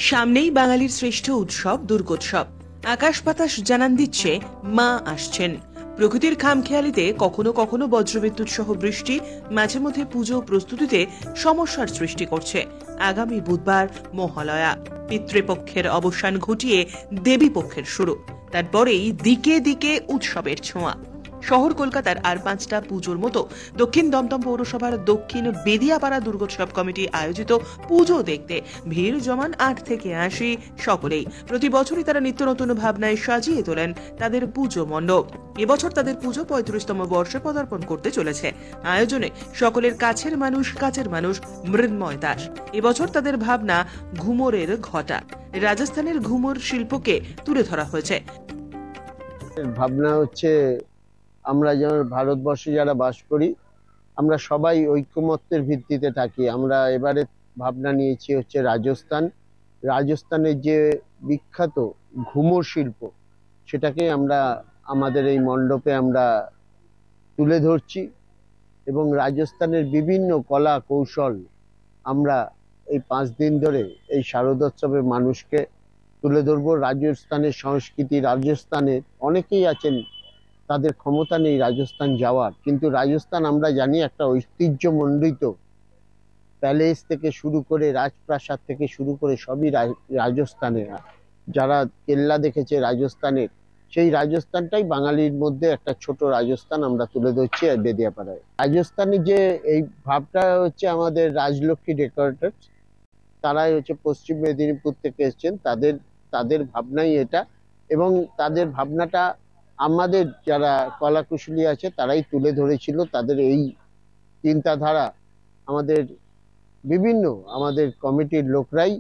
সামনেই বাঙালির শ্রেষ্ঠ উৎসব দুর্গোৎসব। আকাশ বাতাস জানান দিচ্ছে মা আসছেন। প্রকৃতির খামখেয়ালিতে কখনো কখনো বজ্রবিদ্যুৎ সহ বৃষ্টি মাঝে মধ্যে পুজো প্রস্তুতিতে সমস্যার সৃষ্টি করছে। আগামী বুধবার মহালয়া, পিতৃপক্ষের অবসান ঘটিয়ে দেবী পক্ষের শুরু, তারপরেই দিকে দিকে উৎসবের ছোঁয়া। শহর কলকাতার আর 5টা পুজোর মতো দক্ষিণ দমদম পৌরসভার দক্ষিণ বেদিয়াপাড়া দুর্গোৎসব কমিটি আয়োজিত পুজো দেখতে ভিড় জমান 8 থেকে 80 সকলেই। প্রতি বছরই তারা নিত্য নতুন ভাবনায় সাজিয়ে তোলেন তাদের পুজো মণ্ডপ। এবছর তাদের পুজো 35তম বর্ষে পদার্পণ করতে চলেছে। আয়োজনে সকলের কাছের মানুষ মৃন্ময় দাস। এবছর তাদের ভাবনা ঘুমরের ঘটা। রাজস্থানের ঘুমর শিল্পকে তুলে ধরা হয়েছে। ভাবনা হচ্ছে আমরা যেমন ভারতবর্ষে যারা বাস করি, আমরা সবাই ঐকমত্যের ভিত্তিতে থাকি। আমরা এবারে ভাবনা নিয়েছি হচ্ছে রাজস্থানের যে বিখ্যাত ঘুমর শিল্প, সেটাকে আমরা আমাদের এই মণ্ডপে আমরা তুলে ধরছি এবং রাজস্থানের বিভিন্ন কলা কৌশল আমরা এই 5 দিন ধরে এই শারদোৎসবে মানুষকে তুলে ধরবো। রাজস্থানের সংস্কৃতি, রাজস্থানের অনেকেই আছেন তাদের ক্ষমতা নেই রাজস্থান যাওয়ার, কিন্তু রাজস্থান আমরা জানি একটা ঐতিহ্যমণ্ডিত প্যালেস থেকে শুরু করে রাজপ্রাসাদ থেকে শুরু করে সবই রাজস্থানে। যারা কেল্লা দেখেছে রাজস্থানের, সেই রাজস্থানটাই বাঙালির মধ্যে একটা ছোট রাজস্থান আমরা তুলে ধরছি বেদিয়াপাড়ায়। রাজস্থানের যে এই ভাবটা হচ্ছে আমাদের রাজলক্ষ্মী ডেকোরেটরস, তারাই হচ্ছে পশ্চিম মেদিনীপুর থেকে এসেছেন, তাদের ভাবনাই এটা এবং তাদের ভাবনাটা আমাদের যারা কলাকুশলী আছে তারাই তুলে ধরেছিল। তাদের এই চিন্তাধারা আমাদের কমিটির লোকরাই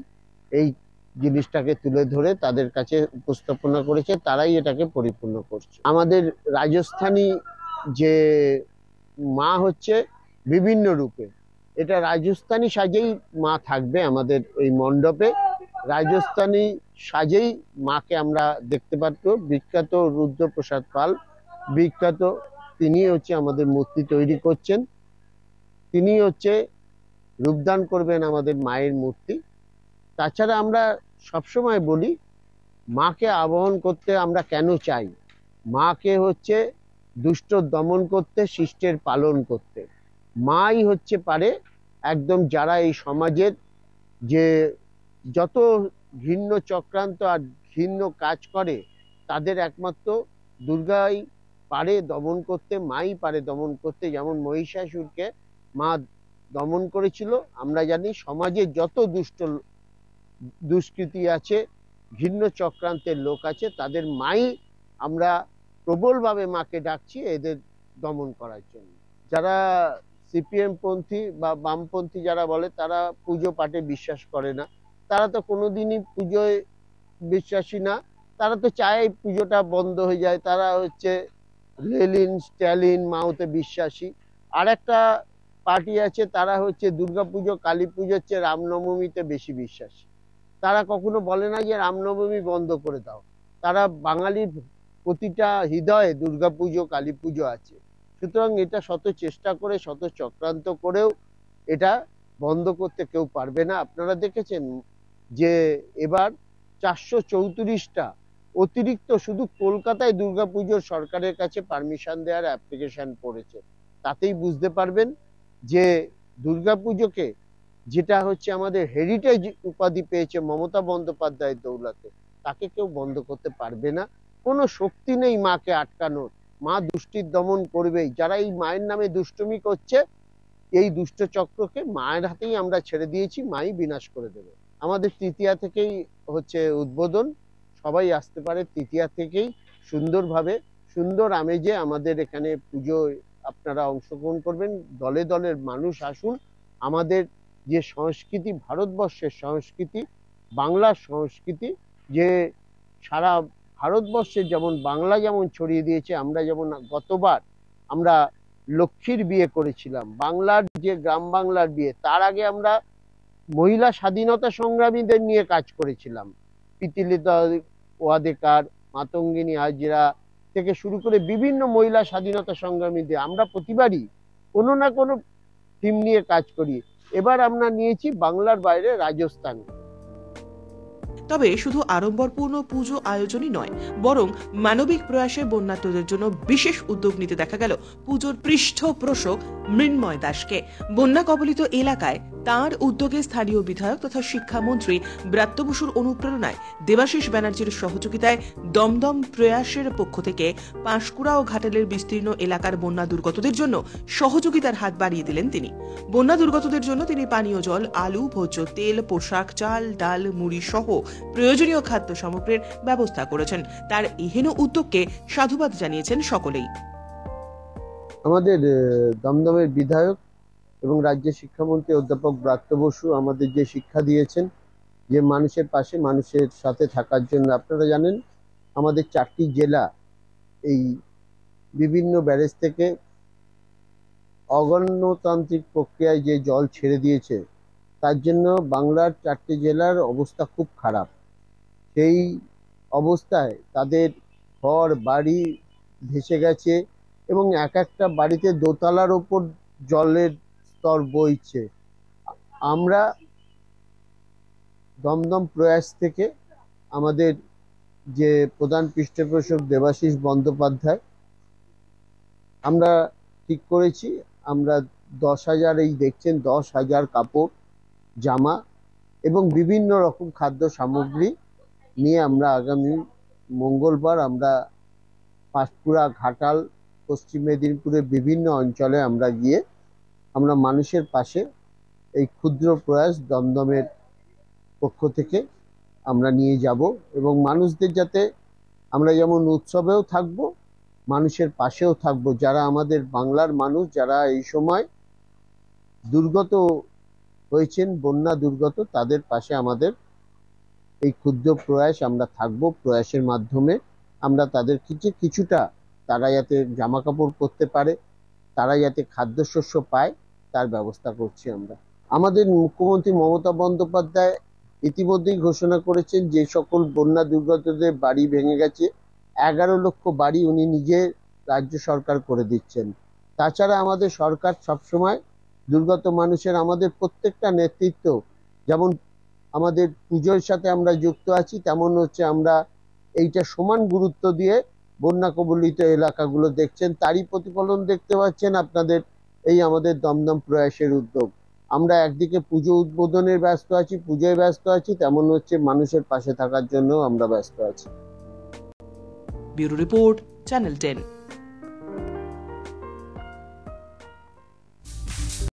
এই জিনিসটাকে তুলে ধরে তাদের কাছে উপস্থাপনা করেছে, তারাই এটাকে পরিপূর্ণ করছে। আমাদের রাজস্থানী যে মা হচ্ছে বিভিন্ন রূপে, এটা রাজস্থানী সাজেই মা থাকবে আমাদের এই মণ্ডপে। রাজস্থানী সাজেই মাকে আমরা দেখতে পারবো। বিখ্যাত রুদ্রপ্রসাদ পাল, বিখ্যাত, তিনি হচ্ছে আমাদের মূর্তি তৈরি করছেন, তিনি হচ্ছে রূপদান করবেন আমাদের মায়ের মূর্তি। তাছাড়া আমরা সবসময় বলি মাকে আবাহন করতে আমরা কেন চাই, মাকে হচ্ছে দুষ্ট দমন করতে, শিষ্টের পালন করতে। মাই হচ্ছে পারে একদম যারা এই সমাজের যে যত ঘৃণ্য চক্রান্ত আর ঘৃণ্য কাজ করে তাদের একমাত্র দুর্গাই পারে দমন করতে, মাই পারে দমন করতে। যেমন মহিষাসুরকে মা দমন করেছিল, আমরা জানি সমাজে যত দুষ্কৃতি আছে, ঘৃণ্য চক্রান্তের লোক আছে, তাদের মাই আমরা প্রবলভাবে মাকে ডাকছি এদের দমন করার জন্য। যারা সিপিএম পন্থী বা বামপন্থী যারা বলে, তারা পুজো পাঠে বিশ্বাস করে না, তারা তো কোনোদিনই পুজোয় বিশ্বাসী না, তারা তো চায় পুজোটা বন্ধ হয়ে যায়। তারা হচ্ছে লেনিন স্ট্যালিন মাওতে বিশ্বাসী। আর একটা পার্টি আছে, তারা হচ্ছে দুর্গাপুজো কালী পুজোর চেয়ে রামনবমীতে বেশি বিশ্বাসী। তারা কখনো বলে না যে রামনবমী বন্ধ করে দাও। তারা বাঙালির প্রতিটা হৃদয়ে দুর্গাপুজো কালী পুজো আছে। সুতরাং এটা শত চেষ্টা করে, শত চক্রান্ত করেও এটা বন্ধ করতে কেউ পারবে না। আপনারা দেখেছেন যে এবার 434টা অতিরিক্ত শুধু কলকাতায় দুর্গাপুজোর সরকারের কাছে পারমিশন দেওয়ার অ্যাপ্লিকেশন পড়েছে। তাতেই বুঝতে পারবেন যে দুর্গাপুজোকে, যেটা হচ্ছে আমাদের হেরিটেজ উপাধি পেয়েছে মমতা বন্দ্যোপাধ্যায়ের দৌলতে, তাকে কেউ বন্ধ করতে পারবে না। কোনো শক্তি নেই মাকে আটকানোর। মা দুষ্টির দমন করবেই। যারা এই মায়ের নামে দুষ্টুমি করছে, এই দুষ্ট চক্রকে মায়ের হাতেই আমরা ছেড়ে দিয়েছি, মাই বিনাশ করে দেবে। আমাদের তৃতীয়া থেকেই হচ্ছে উদ্বোধন, সবাই আসতে পারে তৃতীয়া থেকেই। সুন্দরভাবে, সুন্দর আমেজে আমাদের এখানে পুজোয় আপনারা অংশগ্রহণ করবেন। দলে দলের মানুষ আসুন। আমাদের যে সংস্কৃতি, ভারতবর্ষের সংস্কৃতি, বাংলার সংস্কৃতি, যে সারা ভারতবর্ষে যেমন বাংলা যেমন ছড়িয়ে দিয়েছে, আমরা যেমন গতবার আমরা লক্ষ্মীর বিয়ে করেছিলাম, বাংলার যে গ্রাম বাংলার বিয়ে, তার আগে আমরা মহিলা স্বাধীনতা সংগ্রামীদের নিয়ে কাজ করেছিলাম। প্রীতিলতা ওয়াদেকার, মাতঙ্গিনী হাজরা থেকে শুরু করে বিভিন্ন মহিলা স্বাধীনতা সংগ্রামীদের আমরা প্রতিবারই কোনো না কোনো থিম নিয়ে কাজ করি। এবার আমরা নিয়েছি বাংলার বাইরে রাজস্থান। তবে শুধু আড়ম্বরপূর্ণ পুজো আয়োজনই নয়, বরং মানবিক প্রয়াসে বন্যার্তদের জন্য বিশেষ উদ্যোগ নিতে দেখা গেল পুজোর পৃষ্ঠপোষক মৃন্ময় দাসকে। বন্যা কবলিত এলাকায় তার উদ্যোগে স্থানীয় বিধায়ক তথা শিক্ষামন্ত্রী ব্রাত্য বসুর অনুপ্রেরণায় দেবাশিস ব্যানার্জির সহযোগিতায় দমদম প্রয়াসের পক্ষ থেকে পাঁশকুড়া ও ঘাটালের বিস্তীর্ণ এলাকার বন্যা দুর্গতদের জন্য সহযোগিতার হাত বাড়িয়ে দিলেন তিনি। বন্যা দুর্গতদের জন্য তিনি পানীয় জল, আলু, ভোজ্য তেল, পোশাক, চাল, ডাল, মুড়ি সহ প্রয়োজনীয় খাদ্য সামগ্রীর ব্যবস্থা করেছেন। তার এহেন উদ্যোগকে সাধুবাদ জানিয়েছেন সকলেই। আমাদের দমদমের বিধায়ক এবং রাজ্যের শিক্ষামন্ত্রী অধ্যাপক ব্রাত্য বসু আমাদের যে শিক্ষা দিয়েছেন যে মানুষের পাশে মানুষের সাথে থাকার জন্য, আপনারা জানেন আমাদের 4টি জেলা এই বিভিন্ন ব্যারেজ থেকে অগণতান্ত্রিক প্রক্রিয়ায় যে জল ছেড়ে দিয়েছে তার জন্য বাংলার 4টি জেলার অবস্থা খুব খারাপ। সেই অবস্থায় তাদের ঘর বাড়ি ভেসে গেছে এবং এক একটা বাড়িতে দোতলার ওপর জলের স্তর বইছে। আমরা দমদম প্রয়াস থেকে আমাদের যে প্রধান পৃষ্ঠপোষক দেবাশিস বন্দ্যোপাধ্যায়, আমরা ঠিক করেছি আমরা 10,000, এই দেখছেন 10,000 কাপড়, জামা এবং বিভিন্ন রকম খাদ্য সামগ্রী নিয়ে আমরা আগামী মঙ্গলবার আমরা পাঁশকুড়া, ঘাটাল, পশ্চিম মেদিনীপুরের বিভিন্ন অঞ্চলে আমরা গিয়ে আমরা মানুষের পাশে এই ক্ষুদ্র প্রয়াস দমদমের পক্ষ থেকে আমরা নিয়ে যাব এবং মানুষদের যাতে আমরা যেমন উৎসবেও থাকব, মানুষের পাশেও থাকব। যারা আমাদের বাংলার মানুষ, যারা এই সময় দুর্গত হয়েছেন, বন্যা দুর্গত, তাদের পাশে আমাদের এই ক্ষুদ্র প্রয়াস আমরা থাকব। প্রয়াসের মাধ্যমে আমরা তাদের কিছুটা তারা যাতে জামা কাপড় পরতে পারে, তারা যাতে খাদ্যশস্য পায় তার ব্যবস্থা করছি আমরা। আমাদের মুখ্যমন্ত্রী মমতা বন্দ্যোপাধ্যায় ইতিমধ্যেই ঘোষণা করেছেন যে সকল বন্যা দুর্গতদের বাড়ি ভেঙে গেছে 11 লক্ষ বাড়ি উনি নিজে রাজ্য সরকার করে দিচ্ছেন। তাছাড়া আমাদের সরকার সবসময় দুর্গত মানুষের, আমাদের প্রত্যেকটা নেতৃত্ব যেমন আমাদের পুজোর সাথে আমরা যুক্ত আছি, তেমন হচ্ছে আমরা এইটা সমান গুরুত্ব দিয়ে বন্যা কবলিত এলাকাগুলো দেখছেন, তারই প্রতিফলন দেখতে পাচ্ছেন আপনাদের এই আমাদের দমদম প্রয়াসের উদ্যোগ। আমরা একদিকে পুজো উদ্বোধনের ব্যস্ত আছি, পুজোয় ব্যস্ত আছি, তেমন হচ্ছে মানুষের পাশে থাকার জন্য আমরা ব্যস্ত আছি। Bureau report, channel 10।